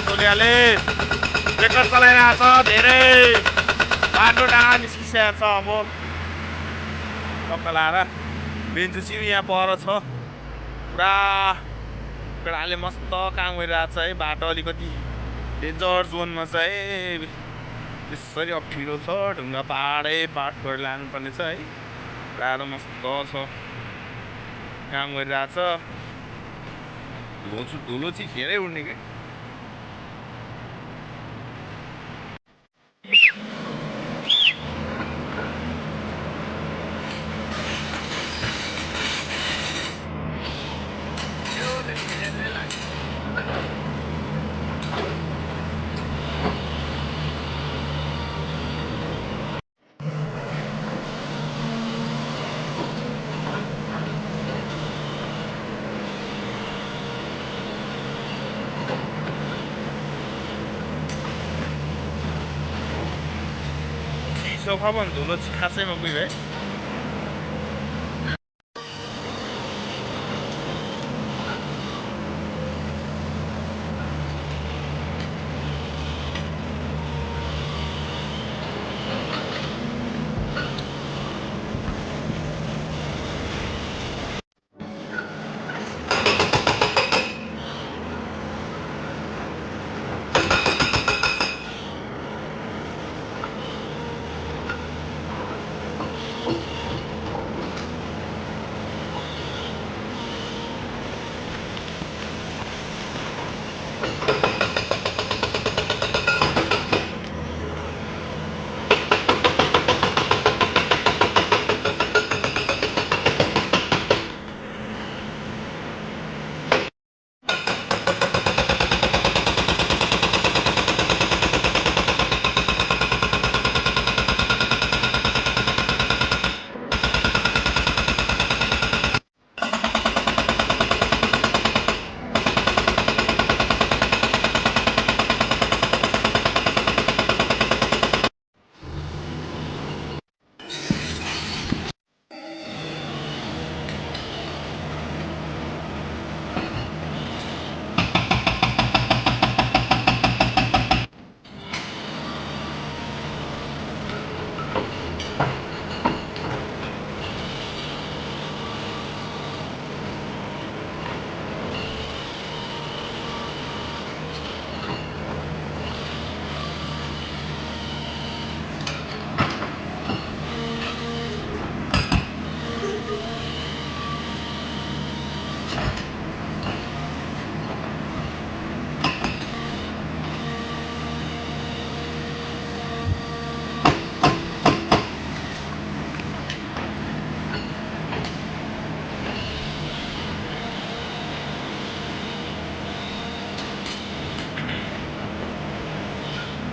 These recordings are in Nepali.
टोलियाले ट्रेक्टर चलाइरहेछ धेरै बाटो डाँडा निस्किसकेको छ अब टक्क लाएर बेन्चु सिउ यहाँ पर छ पुरा केटाले मस्त काम गरिरहेछ है बाटो अलिकति डेन्जर जोनमा छ है त्यसरी अप्ठ्यारो छ ढुङ्गा पाहाडै पाहाड गरेर लानुपर्ने छ है गाह्रो मस्त छ काम गरिरहेछ धुलो चाहिँ धेरै उड्ने क्या सोफा पनि धुलो खासैमा गयो है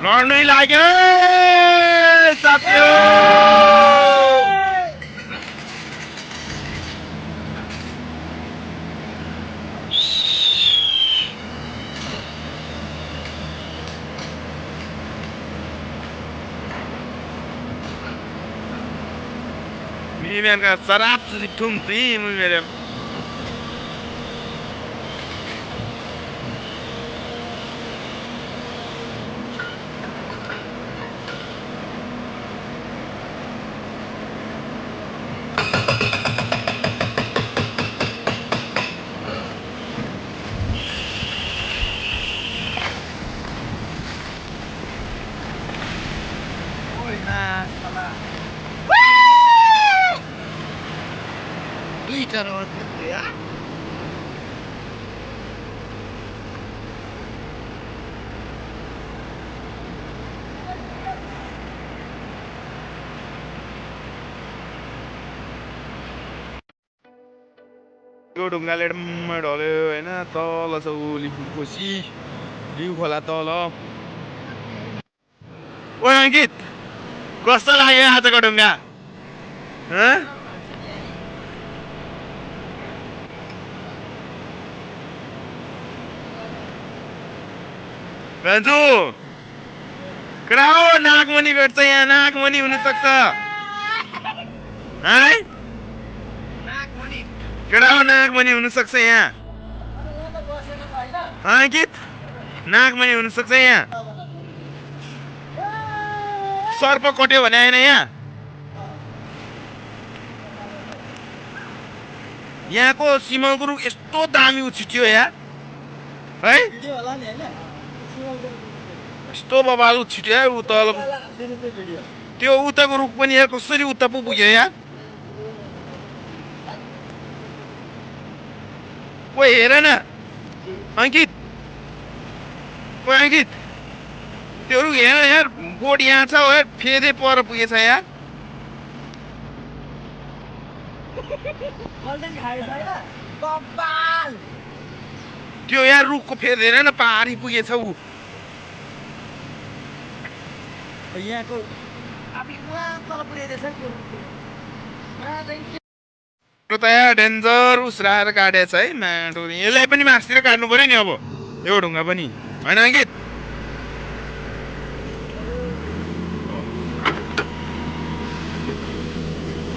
लड्नै लाग्यो साथीहरु मिमेरका शराब ठुम मिमेर यो ढुङ्गाले डम्म ढल्यो होइन तल छ ऊ लिम्बुकोसी लिउ खोला तल ओ अङ्कित कस्तो लाग्यो आजको ढुङ्गा राजु केटा हो नागमणि भेट्छ यहाँ नागमणि हुनसक्छ है केटा हो नागमणि हुनसक्छ यहाँ अङ्कित नागमणि हुनसक्छ यहाँ सर्प कट्यो भने होइन यहाँ यहाँको सिमल गुरुङ यस्तो दामी उछिट्यो यार है यस्तो बबाल उछिट्यो यार उता त्यो उताको रुख पनि यार कसरी उता पो पुग्यो यार कोही हेर न अङ्कित कोही अङ्कित त्यो रुख हेर यार बोट यहाँ छ यार फेदै पर पुगेछ यार त्यो यहाँ रुखको फेद हेर न पारी पुगेछ ऊ यहाँको त यहाँ डेन्जर उसराएर काटेछ है माटो यसलाई पनि मासतिर काट्नु पर्यो नि अब यो ढुङ्गा पनि होइन अङ्कित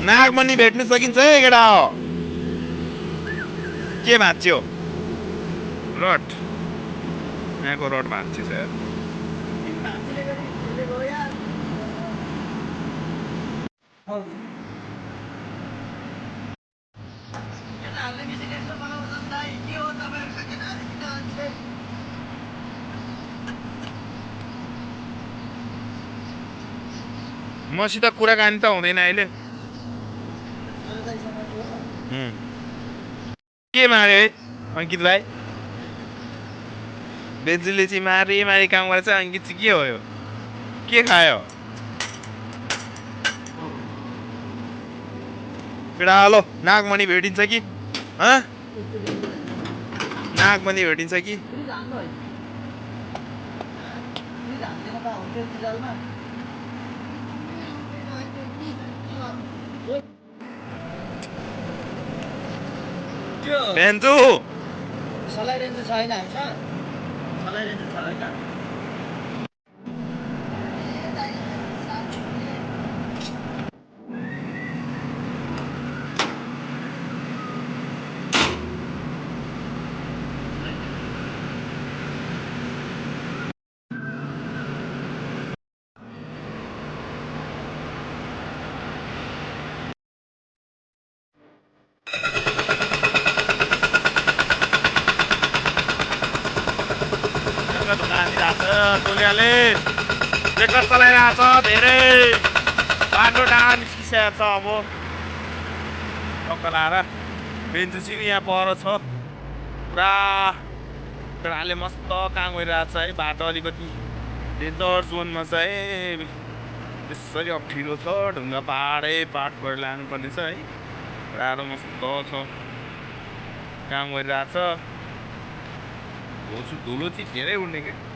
नागमणि भेट्नु सकिन्छ है केटा हो के भाँच्यो रड यहाँको रड भाँच्यो यार मसित कुराकानी त हुँदैन अहिले के मार्यो है अङ्कित भाइ बेन्जीले चाहिँ मारी काम गरेछ अङ्कित चाहिँ के हो यो के खायो केटा हेलो नागमणि भेटिन्छ कि नागमणि भेटिन्छ कि भेन्जु सलाई रेन्ज छैन हामीसँग सलाई रेन्ज छ होइन टोलियाले ट्रेक्टर चलाइरहेको छ धेरै बाटो डाँडा निस्किसकेको छ अब टक्क लाएर बेन्चु चाहिँ यहाँ पर छ पुरा केटाले मस्त काम गरिरहेको छ है बाटो अलिकति डेन्जर जोनमा छ है त्यसरी अप्ठ्यारो छ ढुङ्गा पाहाडै पाहाड गरेर लानुपर्ने छ है पुरा मस्त छ काम गरिरहेको छ धुलो चाहिँ धेरै उड्ने क्या